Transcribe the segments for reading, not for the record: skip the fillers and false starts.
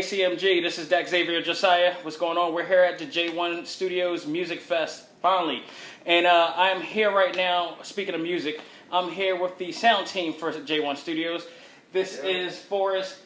A.C.M.G. This is Xavier Josiah. What's going on? We're here at the J1 Studios Music Fest, finally. And I'm here right now, speaking of music, I'm here with the sound team for J1 Studios. This is Forrest.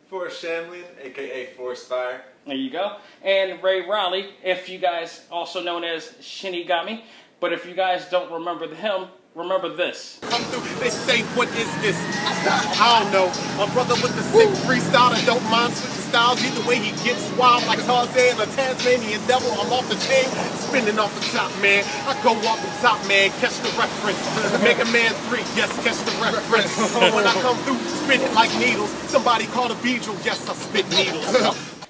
Forrest Shamlian, a.k.a. Forrest Fire. There you go. And Ray Riley, if you guys, also known as Shinigami. But if you guys don't remember him, remember this. Come through, they say, what is this? I don't know. A brother with the sick freestyle that don't mind switching styles. Either way, he gets wild like Tarzan or Tasmanian devil. I'm off the chain, spinning off the top, man. I go off the top, man. Catch the reference. Mega Man 3, yes, catch the reference. When I come through, spit it like needles. Somebody call a beetle, yes, I spit needles.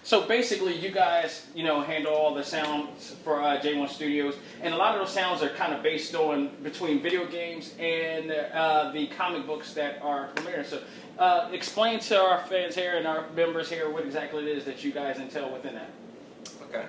So basically, you guys, handle all the sounds for J1 Studios, and a lot of those sounds are kind of based on between video games and the comic books that are premiering. So, explain to our fans here and our members here what exactly it is that you guys entail within that. Okay.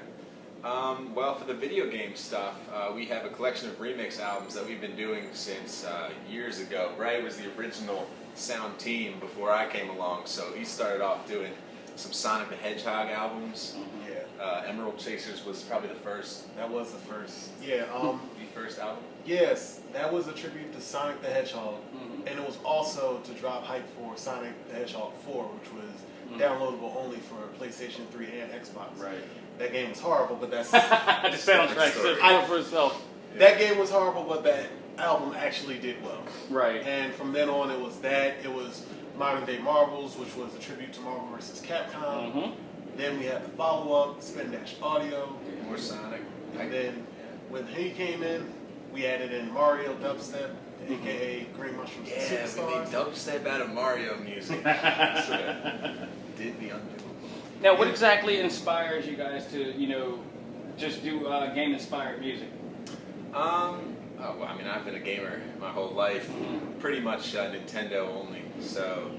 Well, for the video game stuff, we have a collection of remix albums that we've been doing since years ago. Ray was the original sound team before I came along, so he started off doing some Sonic the Hedgehog albums. Yeah. Emerald Chasers was probably the first. That was the first. Yeah. The first album? Yes, that was a tribute to Sonic the Hedgehog. And it was also to drop hype for Sonic the Hedgehog 4, which was downloadable only for PlayStation 3 and Xbox. Right. That game was horrible, but that's... The soundtrack said for itself. That game was horrible, but that album actually did well. Right. And from then on, it was that. It was Modern Day Marvels, which was a tribute to Marvel vs. Capcom. Then we had the follow-up, Spin Dash Audio. More Sonic. And then when he came in, we added in Mario Dubstep, aka Green Mushrooms Yeah, we made dubstep out of Mario music. So, did the undoable. Now, what exactly inspires you guys to, just do game-inspired music? Oh, well, I mean, I've been a gamer my whole life, pretty much Nintendo only. So,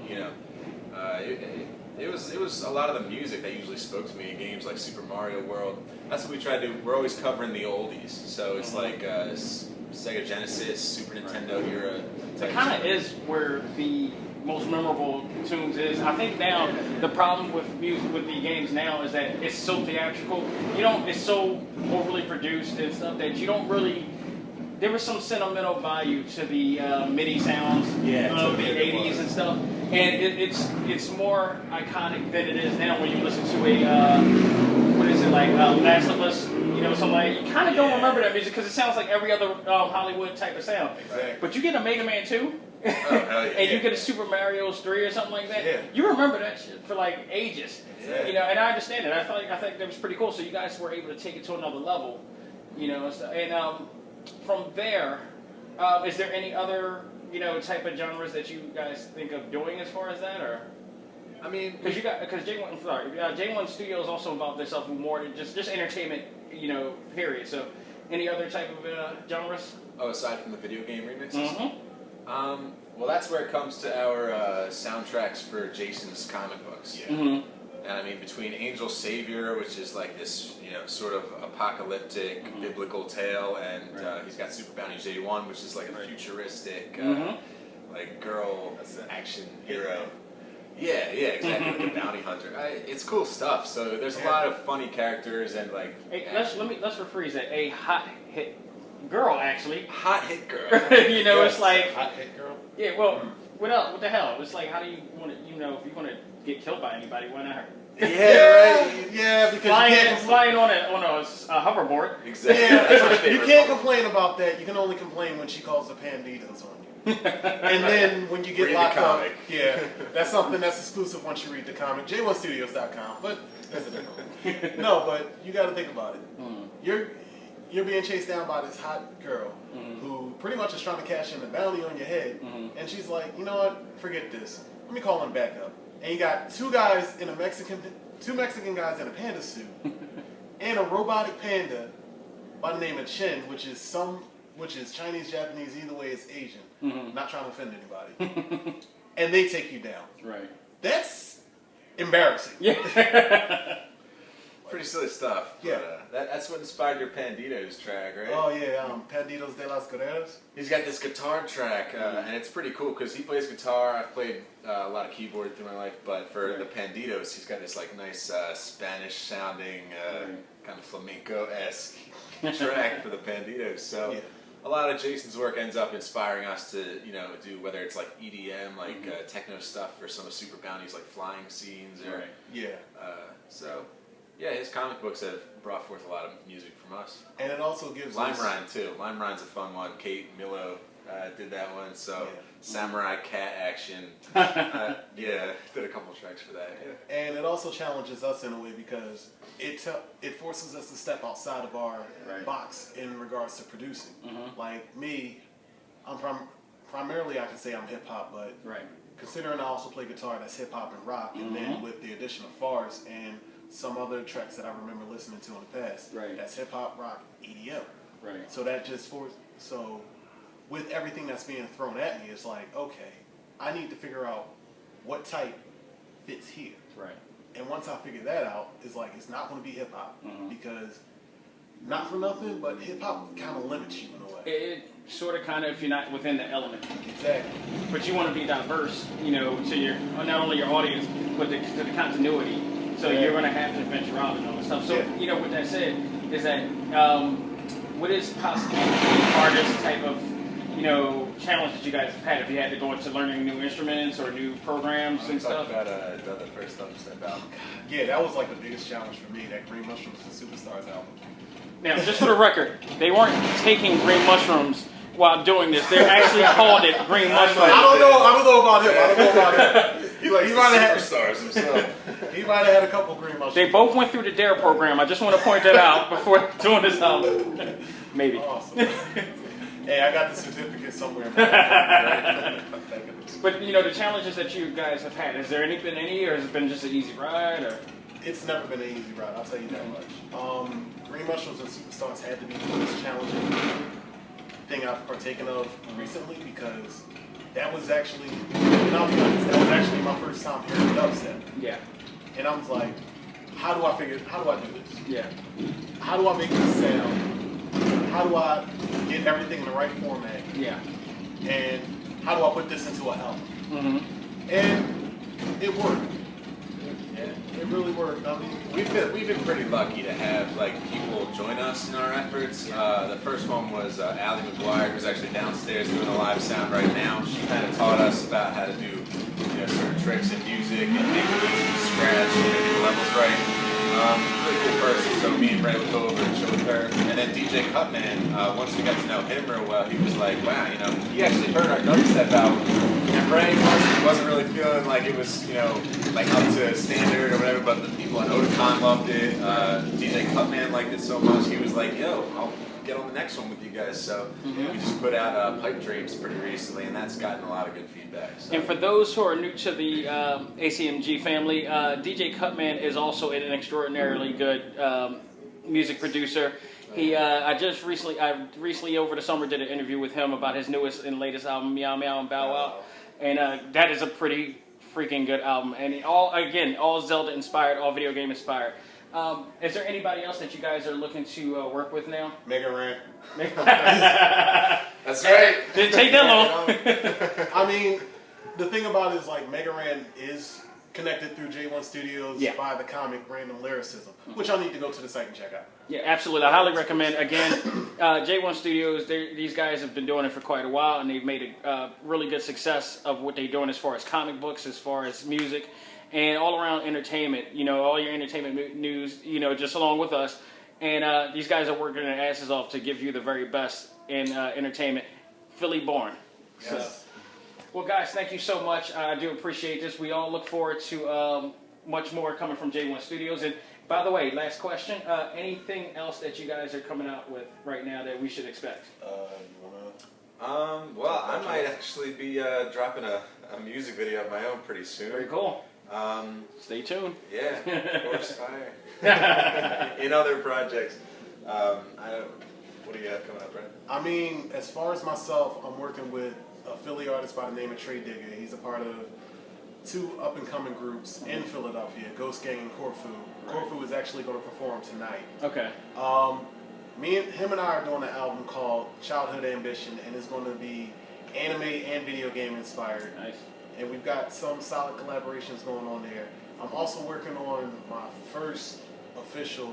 it was a lot of the music that usually spoke to me in games like Super Mario World. That's what we try to do. We're always covering the oldies. So it's like Sega Genesis, Super Nintendo era. It kind of is where the most memorable tunes is. I think now the problem with music with the games now is that it's so theatrical. It's so overly produced and stuff that you don't really. There was some sentimental value to the MIDI sounds of the 80s and stuff, and it's more iconic than it is now when you listen to a Last of Us, something like you kind of don't remember that music because it sounds like every other Hollywood type of sound. Exactly. But you get a Mega Man 2, and you get a Super Mario 3 or something like that. Yeah. You remember that shit for like ages. Exactly. And I understand it. I think that was pretty cool. So you guys were able to take it to another level, and from there, is there any other, type of genres that you guys think of doing as far as that, or? I mean, because J1 Studios also involved themselves in more than just entertainment, period. So, any other type of genres? Oh, aside from the video game remixes? Well, that's where it comes to our soundtracks for Jason's comic books. Yeah. And I mean, between Angel Savior, which is like this, sort of apocalyptic biblical tale, and he's got Super Bounty J1, which is like a futuristic, like girl action hero. Yeah, exactly, like a bounty hunter. It's cool stuff. So there's a lot of funny characters and like. Hey, let's rephrase that. A hot hit girl, actually. Hot hit girl. It's like. Hot hit girl. Yeah. Well, what the hell? It's like, how do you want to? If you want to get killed by anybody, why not her? Yeah, right. Yeah, because flying on a hoverboard. Exactly. Yeah, you can't complain about that. You can only complain when she calls the panditas on you. And then when you get locked up, that's something that's exclusive once you read the comic. J1Studios.com, but that's a different one. No, but you got to think about it. You're being chased down by this hot girl who pretty much is trying to cash in the bounty on your head, and she's like, you know what? Forget this. Let me call him back up. And you got two Mexican guys in a panda suit, and a robotic panda by the name of Chen, which is Chinese, Japanese, either way it's Asian. Not trying to offend anybody. And they take you down. Right. That's embarrassing. Yeah. Pretty silly stuff. Yeah. But, that's what inspired your Panditos track, right? Oh yeah, Panditos de las Guerreras. He's got this guitar track, and it's pretty cool because he plays guitar. I've played a lot of keyboard through my life, but for the Panditos, he's got this like nice Spanish-sounding, kind of flamenco-esque track for the Panditos. So a lot of Jason's work ends up inspiring us to, you know, do whether it's like EDM, like techno stuff, or some of Super Bounty's like flying scenes, or so. Yeah, his comic books have brought forth a lot of music from us. And it also gives Lime Rhyme too. Lime Rhyme's a fun one. Kate Milo did that one. So Samurai Cat Action. Did a couple tracks for that. Yeah. And it also challenges us in a way because it forces us to step outside of our box in regards to producing. Like me, I'm primarily I can say I'm hip hop, but considering I also play guitar, that's hip hop and rock, and then with the addition of Forrest and some other tracks that I remember listening to in the past. That's hip hop, rock, EDM. So that just so with everything that's being thrown at me, it's like, okay, I need to figure out what type fits here. And once I figure that out, it's like it's not going to be hip hop because not for nothing, but hip hop kind of limits you in a way. It sort of kind of if you're not within the element. Exactly. But you want to be diverse, you know, to your not only your audience but to the continuity. So you're going to have to venture out and all this stuff. So, you know, with that said, is that what is possibly the hardest type of, you know, challenge that you guys have had if you had to go into learning new instruments or new programs and stuff? About the first Step Out. Yeah, that was like the biggest challenge for me, that Green Mushrooms and Superstars album. Now, just for the record, they weren't taking green mushrooms while doing this. They actually called it green mushrooms. I don't know about him. He might have had Superstars himself. He might have had a couple green mushrooms. They both went through the DARE program. I just want to point that out before doing this album. Maybe. Awesome. Hey, I got the certificate somewhere. But, you know, the challenges that you guys have had, has there been any, or has it been just an easy ride? Or? It's never been an easy ride, I'll tell you that much. Green Mushrooms and Superstars had to be the most challenging thing I've partaken of recently because that was actually, and I'll be honest, that was actually my first time hearing dubstep. Yeah. And I was like, how do I do this? Yeah. How do I make this sound? How do I get everything in the right format? Yeah. And how do I put this into an album? And it worked. Yeah, it really worked. I mean, we've been pretty lucky to have like people join us in our efforts. The first one was Allie McGuire, who's actually downstairs doing a live sound right now. She kind of taught us about how to do, you know, certain tricks in music and make beats from scratch and get the levels right. Really cool person. So me and Ray would go over and show with her. And then DJ Cutman, once we got to know him real well, he was like, wow, you know, he actually heard our dubstep album. And Ray wasn't really feeling like it was, you know, like up to standard or whatever, but the people at Otakon loved it. DJ Cutman liked it so much, he was like, yo, I'll get on the next one with you guys. So we just put out Pipe Dreams pretty recently, and that's gotten a lot of good feedback. So. And for those who are new to the A.C.M.G family, DJ Cutman is also an extraordinarily good music producer. He, I recently over the summer did an interview with him about his newest and latest album, Meow Meow and Bow Wow, and that is a pretty freaking good album. And all Zelda inspired, all video game inspired. Is there anybody else that you guys are looking to work with now? Mega Ran. That's right. Didn't take that long. I mean, the thing about it is like Mega Ran is connected through J1 Studios by the comic Random Lyricism, which I'll need to go to the site and check out. Yeah, absolutely. I highly recommend. Again, J1 Studios, these guys have been doing it for quite a while, and they've made a really good success of what they're doing as far as comic books, as far as music, and all around entertainment. You know, all your entertainment news, you know, just along with us. And these guys are working their asses off to give you the very best in entertainment. Philly born. Yes. So. Well, guys, thank you so much. I do appreciate this. We all look forward to much more coming from J1 Studios. And by the way, last question, anything else that you guys are coming out with right now that we should expect? Well, I might actually be dropping a music video of my own pretty soon. Very cool. Stay tuned. Yeah, Force Fire. In other projects. What do you have coming up, Brent? I mean, as far as myself, I'm working with a Philly artist by the name of Trey Digger. He's a part of two up-and-coming groups in Philadelphia, Ghost Gang and Corfu. Corfu is actually going to perform tonight. Okay. Him and I are doing an album called Childhood Ambition, and it's going to be anime and video game inspired. Nice. And we've got some solid collaborations going on there. I'm also working on my first official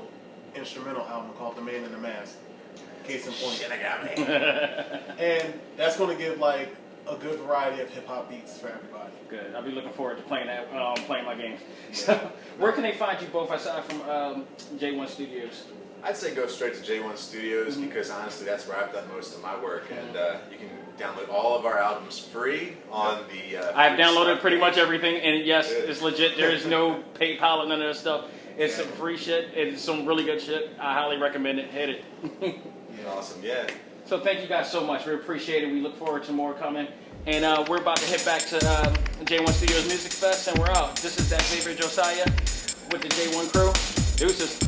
instrumental album called The Man in the Mask. Case in point. Shit, I got me. And that's going to give like a good variety of hip hop beats for everybody. Good. I'll be looking forward to playing that, playing my games. So, where can they find you both aside from J1 Studios? I'd say go straight to J1 Studios because honestly, that's where I've done most of my work, and you can download all of our albums free on the. I've downloaded pretty much everything, and yes, it's legit. There is no PayPal and none of that stuff. It's some free shit. It's some really good shit. I highly recommend it. Hit it. Awesome, yeah. So thank you guys so much. We appreciate it. We look forward to more coming. And we're about to head back to J1 Studios Music Fest, and we're out. This is Xavier Josiah with the J1 crew. Deuces.